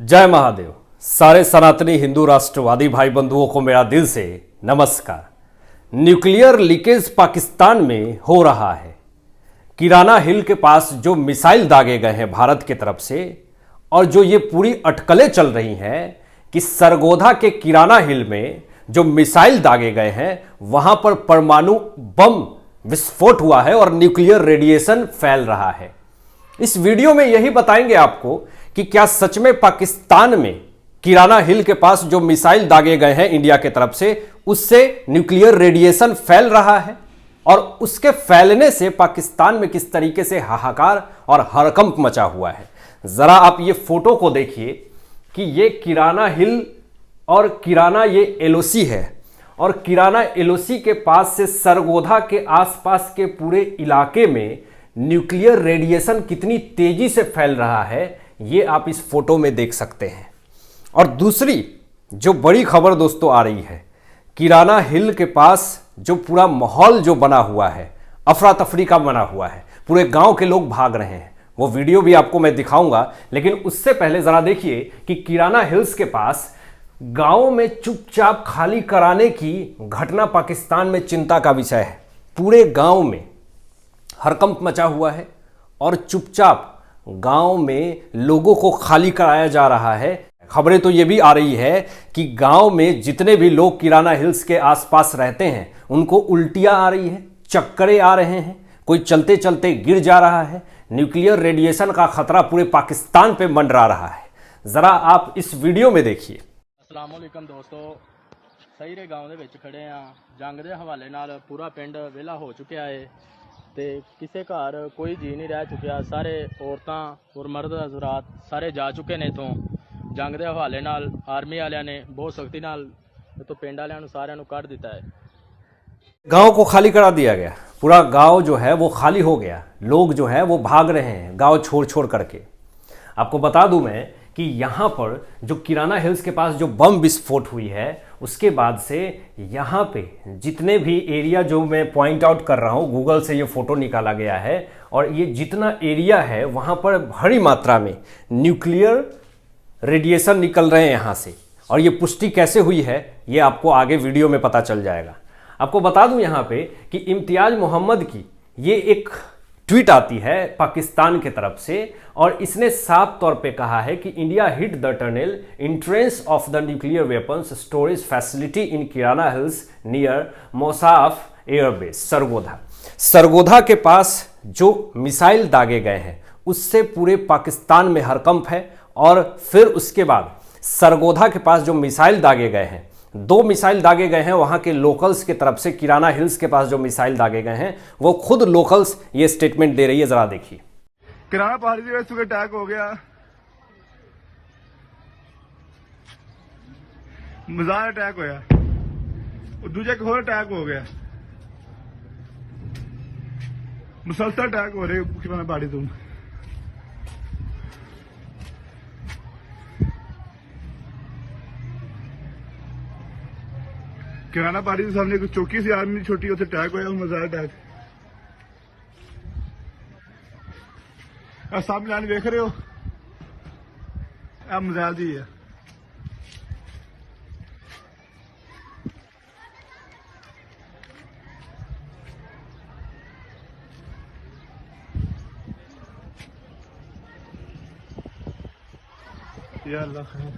जय महादेव। सारे सनातनी हिंदू राष्ट्रवादी भाई बंधुओं को मेरा दिल से नमस्कार। न्यूक्लियर लीकेज पाकिस्तान में हो रहा है। किराना हिल के पास जो मिसाइल दागे गए हैं भारत की तरफ से, और जो ये पूरी अटकलें चल रही हैं कि सरगोधा के किराना हिल में जो मिसाइल दागे गए हैं वहां पर परमाणु बम विस्फोट हुआ है और न्यूक्लियर रेडिएशन फैल रहा है। इस वीडियो में यही बताएंगे आपको कि क्या सच में पाकिस्तान में किराना हिल के पास जो मिसाइल दागे गए हैं इंडिया की तरफ से, उससे न्यूक्लियर रेडिएशन फैल रहा है, और उसके फैलने से पाकिस्तान में किस तरीके से हाहाकार और हड़कंप मचा हुआ है। जरा आप ये फोटो को देखिए कि ये किराना हिल और किराना ये एलओसी है, और किराना एलओसी के पास से सरगोधा के आसपास के पूरे इलाके में न्यूक्लियर रेडिएशन कितनी तेजी से फैल रहा है ये आप इस फोटो में देख सकते हैं। और दूसरी जो बड़ी खबर दोस्तों आ रही है, किराना हिल के पास जो पूरा माहौल जो बना हुआ है, अफरा तफरी का बना हुआ है, पूरे गांव के लोग भाग रहे हैं। वो वीडियो भी आपको मैं दिखाऊंगा, लेकिन उससे पहले जरा देखिए कि किराना हिल्स के पास गांव में चुपचाप खाली कराने की घटना पाकिस्तान में चिंता का विषय है। पूरे गांव में हड़कंप मचा हुआ है और चुपचाप गांव में लोगों को खाली कराया जा रहा है। खबरें तो ये भी आ रही है कि गांव में जितने भी लोग किराना हिल्स के आसपास रहते हैं उनको उल्टियां आ रही है, चक्करे आ रहे हैं, कोई चलते चलते गिर जा रहा है। न्यूक्लियर रेडिएशन का खतरा पूरे पाकिस्तान पे मंडरा रहा है। जरा आप इस वीडियो में देखिए। अस्सलाम वालेकुम दोस्तों, सही रे गाँव ਦੇ ਵਿੱਚ ਖੜੇ ਆ। ਜੰਗ ਦੇ ਹਵਾਲੇ ਨਾਲ ਪੂਰਾ ਪਿੰਡ ਵਿਹਲਾ ਹੋ ਚੁੱਕਿਆ ਹੈ ਤੇ ਕਿਸੇ ਘਰ ਕੋਈ ਜੀ ਨਹੀਂ ਰਹਿ ਚੁੱਕਿਆ। ਸਾਰੇ ਔਰਤਾਂ ਔਰ ਮਰਦ ਹਜ਼ਰਾਤ ਸਾਰੇ ਜਾ ਚੁੱਕੇ ਨੇ ਇਥੋਂ। ਜੰਗ ਦੇ ਹਵਾਲੇ ਨਾਲ ਆਰਮੀ ਵਾਲਿਆਂ ਨੇ ਬਹੁਤ ਸਖਤੀ ਨਾਲ ਇਥੋਂ ਪਿੰਡ ਵਾਲਿਆਂ ਨੂੰ ਸਾਰਿਆਂ ਨੂੰ ਕੱਢ ਦਿੱਤਾ है। गांव को खाली करा दिया गया, पूरा गांव जो है वो खाली हो गया। लोग जो है वो भाग रहे हैं गांव छोड़ छोड़ करके। आपको बता दूं मैं कि यहाँ पर जो किराना हिल्स के पास जो बम विस्फोट हुई है उसके बाद से यहाँ पे जितने भी एरिया जो मैं पॉइंट आउट कर रहा हूँ, गूगल से ये फ़ोटो निकाला गया है, और ये जितना एरिया है वहाँ पर भारी मात्रा में न्यूक्लियर रेडिएशन निकल रहे हैं यहाँ से। और ये पुष्टि कैसे हुई है ये आपको आगे वीडियो में पता चल जाएगा। आपको बता दूं यहाँ पे कि इम्तियाज़ मोहम्मद की ये एक ट्वीट आती है पाकिस्तान की तरफ से, और इसने साफ तौर पे कहा है कि India hit the tunnel entrance of the nuclear weapons storage facility in Kirana hills near Mushaf airbase Sargodha. Sargodha के पास जो मिसाइल दागे गए हैं उससे पूरे पाकिस्तान में हड़कंप है। और फिर उसके बाद सरगोधा के पास जो मिसाइल दागे गए हैं, दो मिसाइल दागे गए हैं वहां के लोकल्स की तरफ से। किराना हिल्स के पास जो मिसाइल दागे गए हैं वो खुद लोकल्स ये स्टेटमेंट दे रही है। जरा देखिए। किराना पहाड़ी ਦੇ ਵਿੱਚ ਅਟੈਕ ਹੋ ਗਿਆ, ਮਜ਼ਾਰ ਅਟੈਕ ਹੋਇਆ, ਉਹ ਦੂਜਾ ਇੱਕ ਹੋਰ ਅਟੈਕ ਹੋ ਗਿਆ, ਮੁਸਲਸਲ ਅਟੈਕ ਹੋ ਰਹੇ ਕਿਰਾਨਾ ਪਹਾੜੀ ਤੋਂ। किराना पहाड़ी के सामने एक चौकी सी आर्मी छोटी उसे अटैक होया, मजार अटैक। सामने आने देख रहे हो, मजाल जी है। या अल्लाह खैर।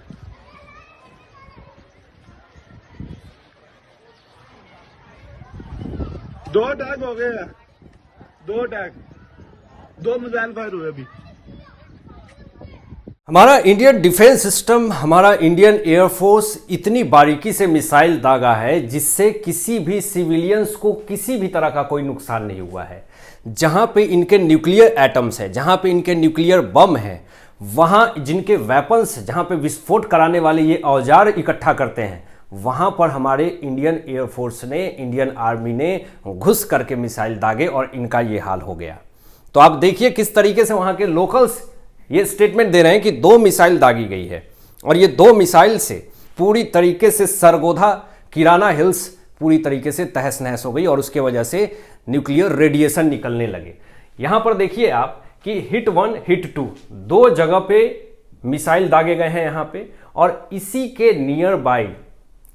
दो अटैक हो गए हैं, दो अटैक, दो मिसाइल फायर हुए अभी। हमारा इंडियन डिफेंस सिस्टम, हमारा इंडियन एयरफोर्स इतनी बारीकी से मिसाइल दागा है जिससे किसी भी सिविलियंस को किसी भी तरह का कोई नुकसान नहीं हुआ है। जहां पे इनके न्यूक्लियर एटम्स है, जहां पे इनके न्यूक्लियर बम है, वहां जिनके वेपन्स, जहां पे विस्फोट कराने वाले ये औजार इकट्ठा करते हैं, वहां पर हमारे इंडियन एयरफोर्स ने, इंडियन आर्मी ने घुस करके मिसाइल दागे और इनका ये हाल हो गया। तो आप देखिए किस तरीके से वहां के लोकल्स ये स्टेटमेंट दे रहे हैं कि दो मिसाइल दागी गई है, और ये दो मिसाइल से पूरी तरीके से सरगोधा किराना हिल्स पूरी तरीके से तहस नहस हो गई, और उसके वजह से न्यूक्लियर रेडिएशन निकलने लगे। यहां पर देखिए आप कि हिट 1 हिट 2 दो जगह पे मिसाइल दागे गए हैं यहाँ पे, और इसी के नियर बाय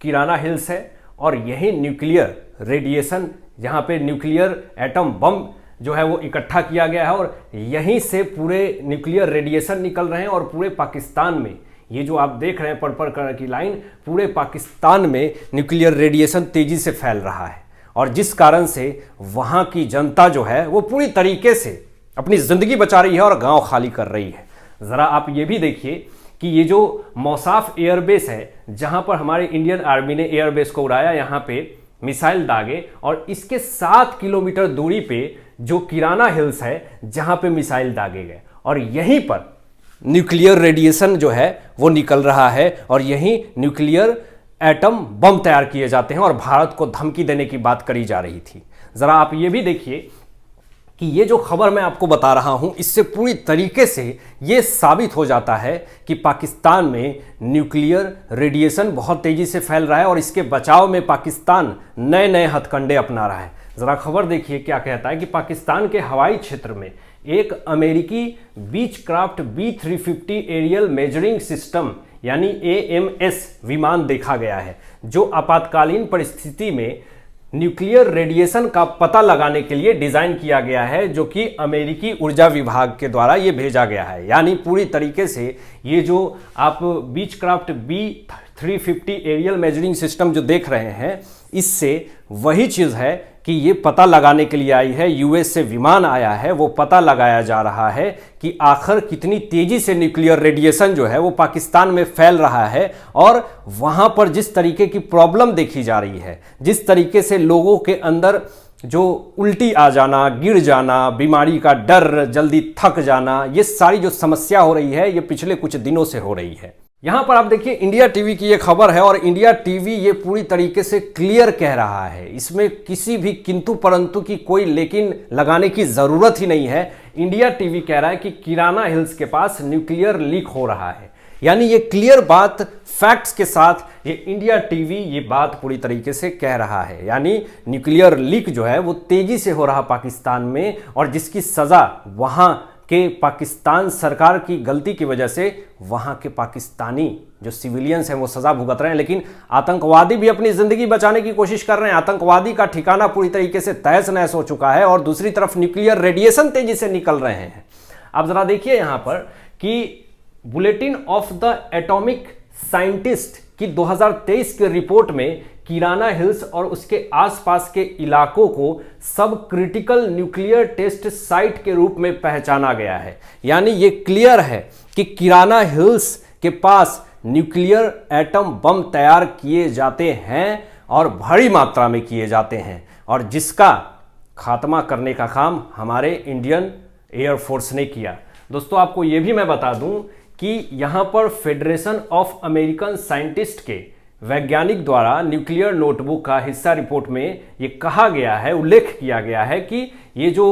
किराना हिल्स है, और यही न्यूक्लियर रेडिएशन, यहाँ पे न्यूक्लियर एटम बम जो है वो इकट्ठा किया गया है, और यहीं से पूरे न्यूक्लियर रेडिएशन निकल रहे हैं। और पूरे पाकिस्तान में ये जो आप देख रहे हैं पर्पल कलर की लाइन, पूरे पाकिस्तान में न्यूक्लियर रेडिएशन तेजी से फैल रहा है, और जिस कारण से वहाँ की जनता जो है वो पूरी तरीके से अपनी ज़िंदगी बचा रही है और गांव खाली कर रही है। ज़रा आप ये भी देखिए कि ये जो मौसाफ एयरबेस है, जहाँ पर हमारे इंडियन आर्मी ने एयरबेस को उड़ाया, यहाँ पे मिसाइल दागे, और इसके 7 किलोमीटर दूरी पे जो किराना हिल्स है जहाँ पे मिसाइल दागे गए, और यहीं पर न्यूक्लियर रेडिएशन जो है वो निकल रहा है, और यहीं न्यूक्लियर एटम बम तैयार किए जाते हैं, और भारत को धमकी देने की बात करी जा रही थी। ज़रा आप ये भी देखिए कि ये जो खबर मैं आपको बता रहा हूं, इससे पूरी तरीके से ये साबित हो जाता है कि पाकिस्तान में न्यूक्लियर रेडिएशन बहुत तेज़ी से फैल रहा है, और इसके बचाव में पाकिस्तान नए नए हथकंडे अपना रहा है। ज़रा खबर देखिए क्या कहता है कि पाकिस्तान के हवाई क्षेत्र में एक अमेरिकी Beechcraft B-350 aerial measuring system यानी AMS विमान देखा गया है, जो आपातकालीन परिस्थिति में न्यूक्लियर रेडिएशन का पता लगाने के लिए डिज़ाइन किया गया है, जो कि अमेरिकी ऊर्जा विभाग के द्वारा ये भेजा गया है। यानी पूरी तरीके से ये जो आप Beechcraft B-350 aerial measuring system जो देख रहे हैं, इससे वही चीज़ है कि ये पता लगाने के लिए आई है, यूएस से विमान आया है, वो पता लगाया जा रहा है कि आखिर कितनी तेज़ी से न्यूक्लियर रेडिएशन जो है वो पाकिस्तान में फैल रहा है, और वहाँ पर जिस तरीके की प्रॉब्लम देखी जा रही है, जिस तरीके से लोगों के अंदर जो उल्टी आ जाना, गिर जाना, बीमारी का डर, जल्दी थक जाना, ये सारी जो समस्या हो रही है ये पिछले कुछ दिनों से हो रही है। यहाँ पर आप देखिए इंडिया टीवी की ये खबर है, और इंडिया टीवी ये पूरी तरीके से क्लियर कह रहा है, इसमें किसी भी किंतु परंतु की कोई लेकिन लगाने की ज़रूरत ही नहीं है। इंडिया टीवी कह रहा है कि किराना हिल्स के पास न्यूक्लियर लीक हो रहा है, यानी ये क्लियर बात फैक्ट्स के साथ ये इंडिया टीवी ये बात पूरी तरीके से कह रहा है। यानी न्यूक्लियर लीक जो है वो तेज़ी से हो रहा पाकिस्तान में, और जिसकी सज़ा वहाँ कि पाकिस्तान सरकार की गलती की वजह से वहाँ के पाकिस्तानी जो सिविलियंस हैं वो सज़ा भुगत रहे हैं, लेकिन आतंकवादी भी अपनी ज़िंदगी बचाने की कोशिश कर रहे हैं। आतंकवादी का ठिकाना पूरी तरीके से तहस नहस हो चुका है, और दूसरी तरफ न्यूक्लियर रेडिएशन तेज़ी से निकल रहे हैं। आप ज़रा देखिए यहाँ पर कि bulletin of the atomic scientist की 2023 की रिपोर्ट में किराना हिल्स और उसके आसपास के इलाकों को सब क्रिटिकल न्यूक्लियर टेस्ट साइट के रूप में पहचाना गया है। यानी ये क्लियर है कि किराना हिल्स के पास न्यूक्लियर एटम बम तैयार किए जाते हैं, और भारी मात्रा में किए जाते हैं, और जिसका खात्मा करने का काम हमारे इंडियन एयरफोर्स ने किया। दोस्तों आपको ये भी मैं बता दूं कि यहाँ पर फेडरेशन ऑफ अमेरिकन साइंटिस्ट के वैज्ञानिक द्वारा न्यूक्लियर नोटबुक का हिस्सा रिपोर्ट में ये कहा गया है, उल्लेख किया गया है कि ये जो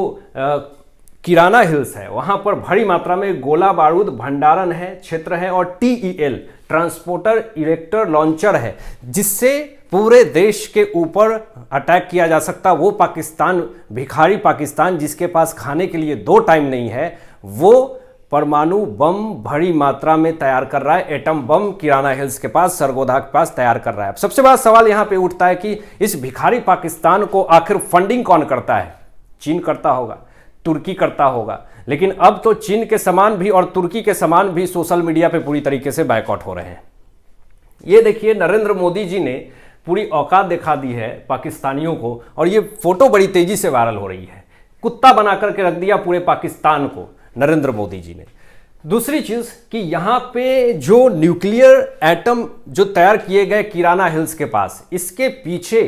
किराना हिल्स है वहाँ पर भारी मात्रा में गोला बारूद भंडारण है, क्षेत्र है, और TEL ट्रांसपोर्टर इरेक्टर लॉन्चर है, जिससे पूरे देश के ऊपर अटैक किया जा सकता। वो पाकिस्तान, भिखारी पाकिस्तान, जिसके पास खाने के लिए 2 टाइम नहीं है, वो परमाणु बम बड़ी मात्रा में तैयार कर रहा है। एटम बम किराना हिल्स के पास, सरगोधा के पास तैयार कर रहा है। सबसे बड़ा सवाल यहां पे उठता है कि इस भिखारी पाकिस्तान को आखिर फंडिंग कौन करता है? चीन करता होगा, तुर्की करता होगा, लेकिन अब तो चीन के सामान भी और तुर्की के सामान भी सोशल मीडिया पे पूरी तरीके से बायकॉट हो रहे हैं। ये देखिए नरेंद्र मोदी जी ने पूरी औकात दिखा दी है पाकिस्तानियों को, और ये फोटो बड़ी तेजी से वायरल हो रही है। कुत्ता बना करके रख दिया पूरे पाकिस्तान को नरेंद्र मोदी जी ने। दूसरी चीज कि यहां पे जो न्यूक्लियर एटम जो तैयार किए गए किराना हिल्स के पास, इसके पीछे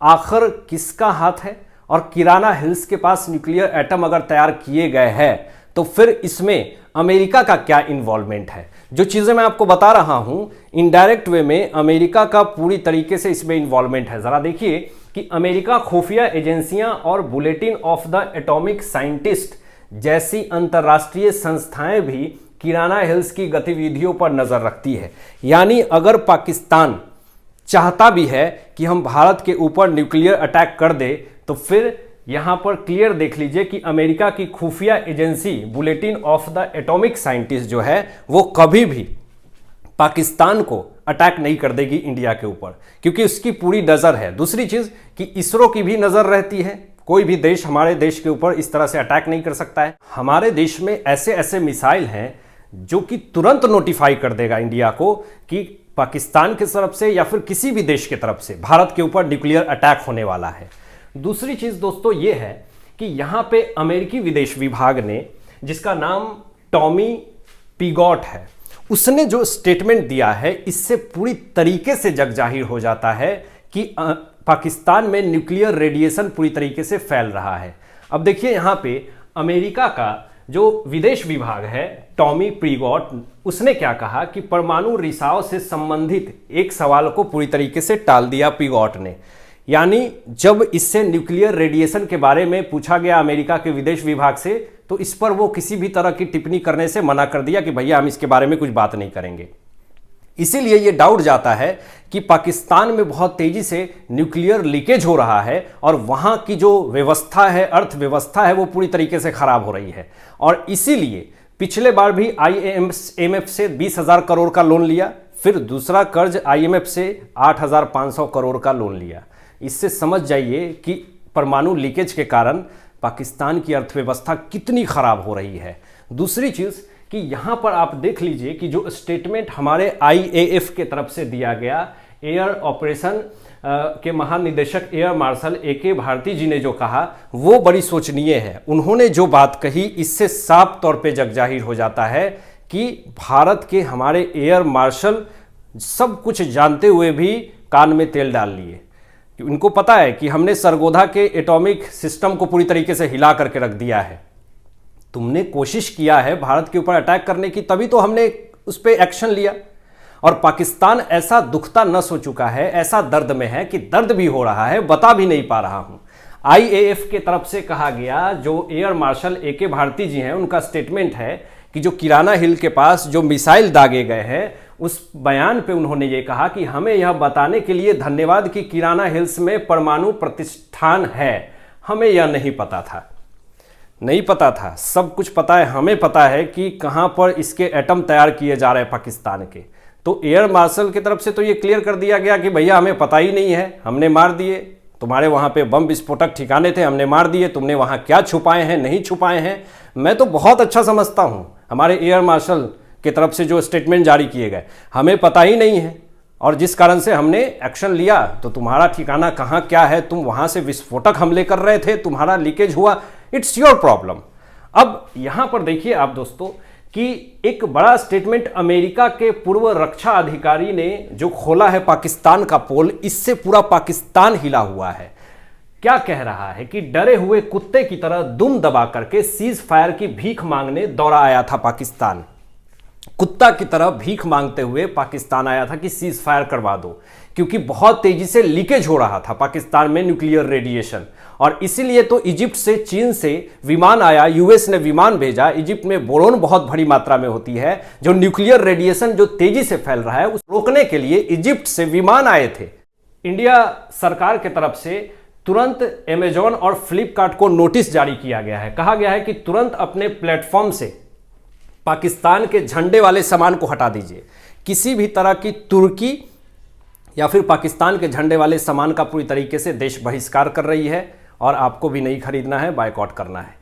आखिर किसका हाथ है? और किराना हिल्स के पास न्यूक्लियर एटम अगर तैयार किए गए हैं तो फिर इसमें अमेरिका का क्या इन्वॉल्वमेंट है? जो चीजें मैं आपको बता रहा हूं इनडायरेक्ट वे में अमेरिका का पूरी तरीके से इसमें इन्वॉल्वमेंट है। जरा देखिए कि अमेरिका खुफिया एजेंसियां और bulletin of the atomic scientist जैसी अंतर्राष्ट्रीय संस्थाएं भी किराना हिल्स की गतिविधियों पर नजर रखती है। यानी अगर पाकिस्तान चाहता भी है कि हम भारत के ऊपर न्यूक्लियर अटैक कर दे, तो फिर यहाँ पर क्लियर देख लीजिए कि अमेरिका की खुफिया agency bulletin of the atomic scientist जो है वो कभी भी पाकिस्तान को अटैक नहीं कर देगी इंडिया के ऊपर, क्योंकि उसकी पूरी नज़र है। दूसरी चीज़ कि इसरो की भी नज़र रहती है, कोई भी देश हमारे देश के ऊपर इस तरह से अटैक नहीं कर सकता है। हमारे देश में ऐसे ऐसे मिसाइल हैं जो कि तुरंत नोटिफाई कर देगा इंडिया को कि पाकिस्तान की तरफ से या फिर किसी भी देश की तरफ से भारत के ऊपर न्यूक्लियर अटैक होने वाला है। दूसरी चीज़ दोस्तों ये है कि यहाँ पे अमेरिकी विदेश विभाग ने, जिसका नाम टॉमी पिगॉट है, उसने जो स्टेटमेंट दिया है इससे पूरी तरीके से जग जाहिर हो जाता है कि पाकिस्तान में न्यूक्लियर रेडिएशन पूरी तरीके से फैल रहा है। अब देखिए यहाँ पे अमेरिका का जो विदेश विभाग है टॉमी पिगॉट, उसने क्या कहा कि परमाणु रिसाव से संबंधित एक सवाल को पूरी तरीके से टाल दिया पिगॉट ने। यानी जब इससे न्यूक्लियर रेडिएशन के बारे में पूछा गया अमेरिका के विदेश विभाग से, तो इस पर वो किसी भी तरह की टिप्पणी करने से मना कर दिया कि भैया हम इसके बारे में कुछ बात नहीं करेंगे। इसीलिए ये डाउट जाता है कि पाकिस्तान में बहुत तेजी से न्यूक्लियर लीकेज हो रहा है और वहाँ की जो व्यवस्था है, अर्थव्यवस्था है, वो पूरी तरीके से खराब हो रही है। और इसीलिए पिछले बार भी IMF से 20,000 करोड़ का लोन लिया, फिर दूसरा कर्ज IMF से 8,500 करोड़ का लोन लिया। इससे समझ जाइए कि परमाणु लीकेज के कारण पाकिस्तान की अर्थव्यवस्था कितनी खराब हो रही है। दूसरी चीज़ कि यहाँ पर आप देख लीजिए कि जो स्टेटमेंट हमारे IAF के तरफ से दिया गया, एयर ऑपरेशन के महानिदेशक एयर मार्शल AK भारती जी ने जो कहा वो बड़ी सोचनीय है। उन्होंने जो बात कही इससे साफ तौर पे जग जाहिर हो जाता है कि भारत के हमारे एयर मार्शल सब कुछ जानते हुए भी कान में तेल डाल लिए। उनको पता है कि हमने सरगोधा के एटॉमिक सिस्टम को पूरी तरीके से हिला करके रख दिया है। तुमने कोशिश किया है भारत के ऊपर अटैक करने की, तभी तो हमने उस पर एक्शन लिया। और पाकिस्तान ऐसा दुखता नस हो चुका है, ऐसा दर्द में है कि दर्द भी हो रहा है, बता भी नहीं पा रहा हूं। IAF के तरफ से कहा गया, जो एयर मार्शल AK भारती जी हैं, उनका स्टेटमेंट है कि जो किराना हिल के पास जो मिसाइल दागे गए हैं, उस बयान पे उन्होंने ये कहा कि हमें यह बताने के लिए धन्यवाद कि किराना हिल्स में परमाणु प्रतिष्ठान है। हमें यह नहीं पता था, नहीं पता था, सब कुछ पता है। हमें पता है कि कहां पर इसके एटम तैयार किए जा रहे हैं पाकिस्तान के। तो एयर मार्शल की तरफ से तो ये क्लियर कर दिया गया कि भैया हमें पता ही नहीं है, हमने मार दिए। तुम्हारे वहां पे बम विस्फोटक ठिकाने थे, हमने मार दिए। तुमने वहां क्या छुपाए हैं, नहीं छुपाए हैं, मैं तो बहुत अच्छा समझता हूं। हमारे एयर मार्शल की तरफ से जो स्टेटमेंट जारी किए गए, हमें पता ही नहीं है और जिस कारण से हमने एक्शन लिया। तो तुम्हारा ठिकाना कहाँ क्या है, तुम वहां से विस्फोटक हमले कर रहे थे, तुम्हारा लीकेज हुआ, इट्स योर प्रॉब्लम। अब यहां पर देखिए आप दोस्तों कि एक बड़ा स्टेटमेंट अमेरिका के पूर्व रक्षा अधिकारी ने जो खोला है पाकिस्तान का पोल, इससे पूरा पाकिस्तान हिला हुआ है। क्या कह रहा है कि डरे हुए कुत्ते की तरह दुम दबा करके सीज फायर की भीख मांगने दौड़ा आया था पाकिस्तान। कुत्ता की तरह भीख मांगते हुए पाकिस्तान आया था कि सीज फायर करवा दो, क्योंकि बहुत तेजी से लीकेज हो रहा था पाकिस्तान में न्यूक्लियर रेडिएशन। और इसीलिए तो इजिप्ट से, चीन से विमान आया, US ने विमान भेजा। इजिप्ट में बोरोन बहुत बड़ी मात्रा में होती है, जो न्यूक्लियर रेडिएशन जो तेजी से फैल रहा है उस रोकने के लिए इजिप्ट से विमान आए थे। इंडिया सरकार की तरफ से तुरंत अमेजॉन और फ्लिपकार्ट को नोटिस जारी किया गया है। कहा गया है कि तुरंत अपने प्लेटफॉर्म से पाकिस्तान के झंडे वाले सामान को हटा दीजिए। किसी भी तरह की तुर्की या फिर पाकिस्तान के झंडे वाले सामान का पूरी तरीके से देश बहिष्कार कर रही है और आपको भी नहीं खरीदना है, बायकॉट करना है।